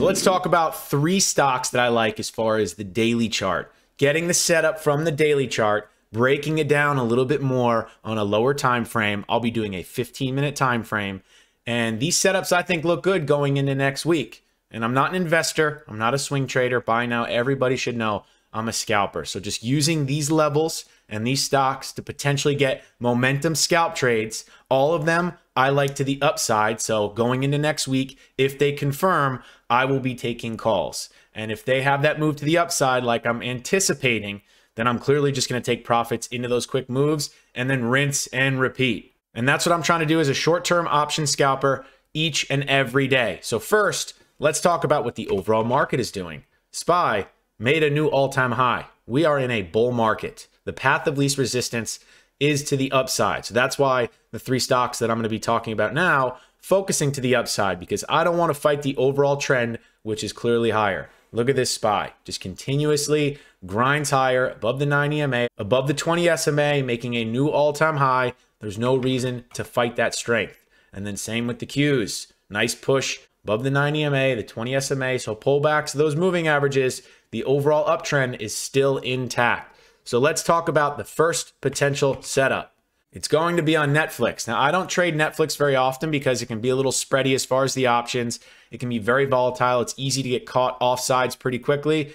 So let's talk about 3 stocks that I like as far as the daily chart. Getting the setup from the daily chart, breaking it down a little bit more on a lower time frame. I'll be doing a 15-minute time frame. And these setups I think look good going into next week. And I'm not an investor. I'm not a swing trader. By now, everybody should know I'm a scalper. So just using these levels and these stocks to potentially get momentum scalp trades, all of them I like to the upside. So going into next week, if they confirm, I will be taking calls. And if they have that move to the upside like I'm anticipating, then I'm clearly just going to take profits into those quick moves and then rinse and repeat. And that's what I'm trying to do as a short-term option scalper each and every day. So first, let's talk about what the overall market is doing. SPY made a new all-time high. We are in a bull market. The path of least resistance is to the upside. So that's why the 3 stocks that I'm going to be talking about now, focusing to the upside, because I don't want to fight the overall trend, which is clearly higher. Look at this SPY, just continuously grinds higher above the 9 EMA, above the 20 SMA, making a new all-time high. There's no reason to fight that strength. And then same with the Qs. Nice push above the 9 EMA, the 20 SMA. So pullbacks, those moving averages, the overall uptrend is still intact. So let's talk about the first potential setup. It's going to be on Netflix. Now, I don't trade Netflix very often because it can be a little spready as far as the options. It can be very volatile. It's easy to get caught offsides pretty quickly.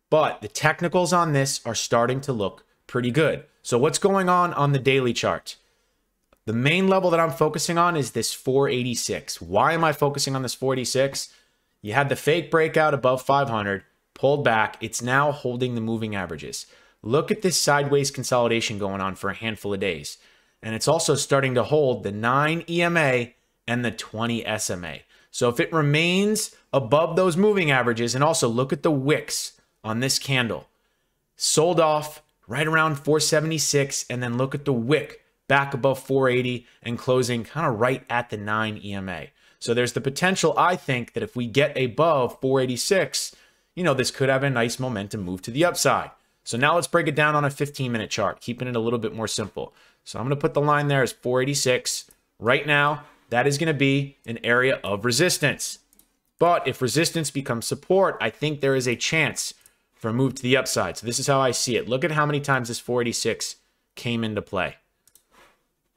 But the technicals on this are starting to look pretty good. So what's going on the daily chart? The main level that I'm focusing on is this 486. Why am I focusing on this 486? You had the fake breakout above 500, pulled back. It's now holding the moving averages. Look at this sideways consolidation going on for a handful of days. And it's also starting to hold the 9 EMA and the 20 SMA. So if it remains above those moving averages, and also look at the wicks on this candle, sold off right around 476, and then look at the wick back above 480 and closing kind of right at the 9 EMA. So there's the potential, I think, that if we get above 486, this could have a nice momentum move to the upside. So now let's break it down on a 15-minute chart, keeping it a little bit more simple. So I'm going to put the line there as 486. Right now, that is going to be an area of resistance. But if resistance becomes support, I think there is a chance for a move to the upside. So this is how I see it. Look at how many times this 486 came into play.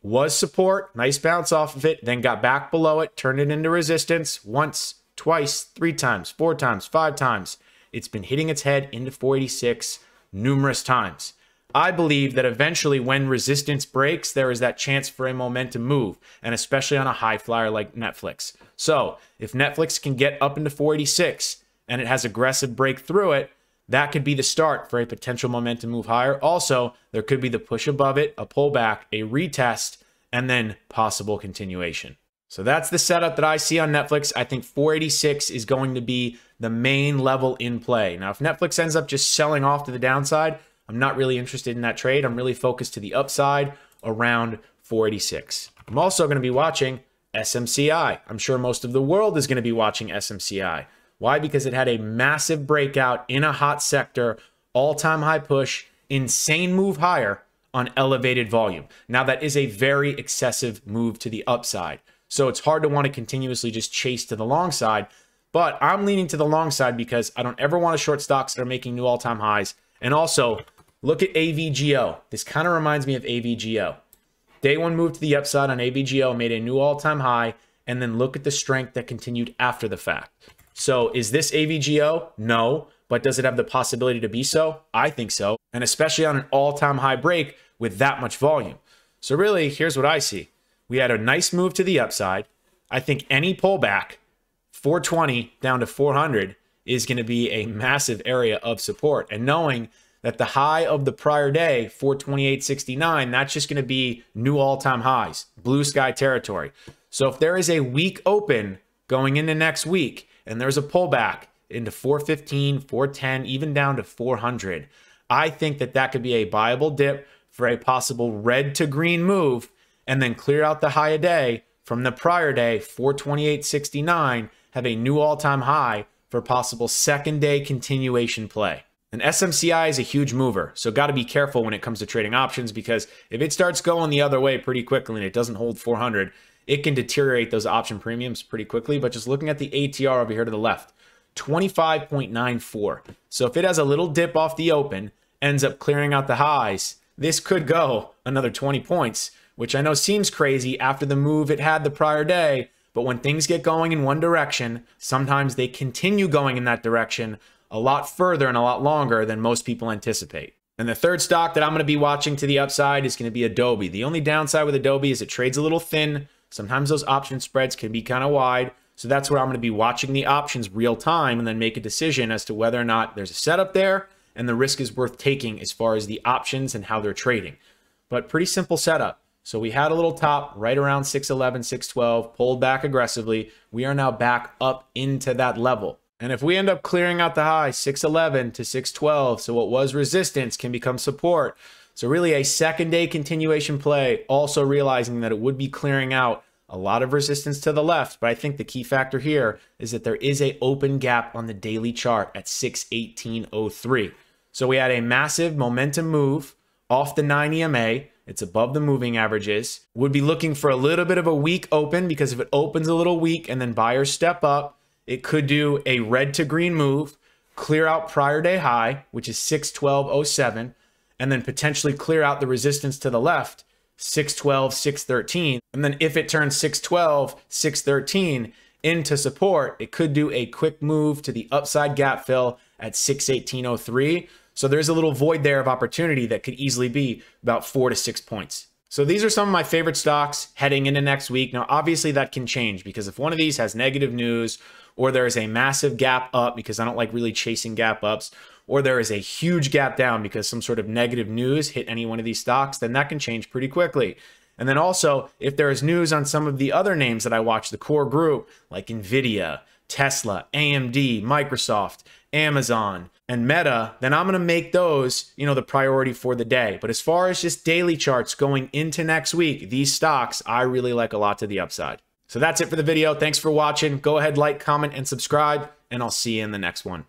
Was support, nice bounce off of it, then got back below it, turned it into resistance once, twice, 3 times, 4 times, 5 times. It's been hitting its head into 486 numerous times. I believe that eventually when resistance breaks, there is that chance for a momentum move, and especially on a high flyer like Netflix. So if Netflix can get up into 486 and it has aggressive break through it, that could be the start for a potential momentum move higher. Also, there could be the push above it, a pullback, a retest, and then possible continuation. So that's the setup that I see on Netflix. I think 486 is going to be the main level in play. Now, if Netflix ends up just selling off to the downside, I'm not really interested in that trade. I'm really focused to the upside around 486. I'm also going to be watching SMCI. I'm sure most of the world is going to be watching SMCI. Why? Because it had a massive breakout in a hot sector, all-time high push, insane move higher on elevated volume. Now, that is a very excessive move to the upside. So it's hard to want to continuously just chase to the long side, but I'm leaning to the long side because I don't ever want to short stocks that are making new all-time highs. And also, look at AVGO. This kind of reminds me of AVGO. Day one move to the upside on AVGO, made a new all-time high, and then look at the strength that continued after the fact. So is this AVGO? No, but does it have the possibility to be so? I think so, and especially on an all-time high break with that much volume. So really, here's what I see. We had a nice move to the upside. I think any pullback, 420 down to 400, is going to be a massive area of support. And knowing that the high of the prior day, 428.69, that's just going to be new all-time highs, blue sky territory. So if there is a weak open going into next week and there's a pullback into 415, 410, even down to 400, I think that that could be a viable dip for a possible red to green move, and then clear out the high a day from the prior day, 428.69, have a new all-time high for possible second day continuation play. And SMCI is a huge mover, so got to be careful when it comes to trading options, because if it starts going the other way pretty quickly and it doesn't hold 400, it can deteriorate those option premiums pretty quickly. But just looking at the ATR over here to the left, 25.94. So if it has a little dip off the open, ends up clearing out the highs, this could go another 20 points, which I know seems crazy after the move it had the prior day. But when things get going in one direction, sometimes they continue going in that direction a lot further and a lot longer than most people anticipate. And the third stock that I'm going to be watching to the upside is going to be Adobe. The only downside with Adobe is it trades a little thin. Sometimes those option spreads can be kind of wide. So that's where I'm going to be watching the options real time and then make a decision as to whether or not there's a setup there and the risk is worth taking as far as the options and how they're trading. But pretty simple setup. So we had a little top right around 611, 612, pulled back aggressively. We are now back up into that level. And if we end up clearing out the high 611 to 612, so what was resistance can become support. So really a second day continuation play, also realizing that it would be clearing out a lot of resistance to the left. But I think the key factor here is that there is an open gap on the daily chart at 618.03. So we had a massive momentum move off the 9 EMA. It's above the moving averages. Would be looking for a little bit of a weak open, because if it opens a little weak and then buyers step up, it could do a red to green move, clear out prior day high, which is 612.07, and then potentially clear out the resistance to the left, 612, 613. And then if it turns 612, 613 into support, it could do a quick move to the upside gap fill at 618.03. So there's a little void there of opportunity that could easily be about 4 to 6 points. So these are some of my favorite stocks heading into next week. Now, obviously that can change, because if one of these has negative news, or there is a massive gap up, because I don't like really chasing gap ups, or there is a huge gap down because some sort of negative news hit any one of these stocks, then that can change pretty quickly. And then also, if there is news on some of the other names that I watch, the core group, like Nvidia, Tesla, AMD, Microsoft, Amazon, and Meta, then I'm going to make those, the priority for the day. But as far as just daily charts going into next week, these stocks I really like a lot to the upside. So that's it for the video. Thanks for watching. Go ahead, like, comment, and subscribe, and I'll see you in the next one.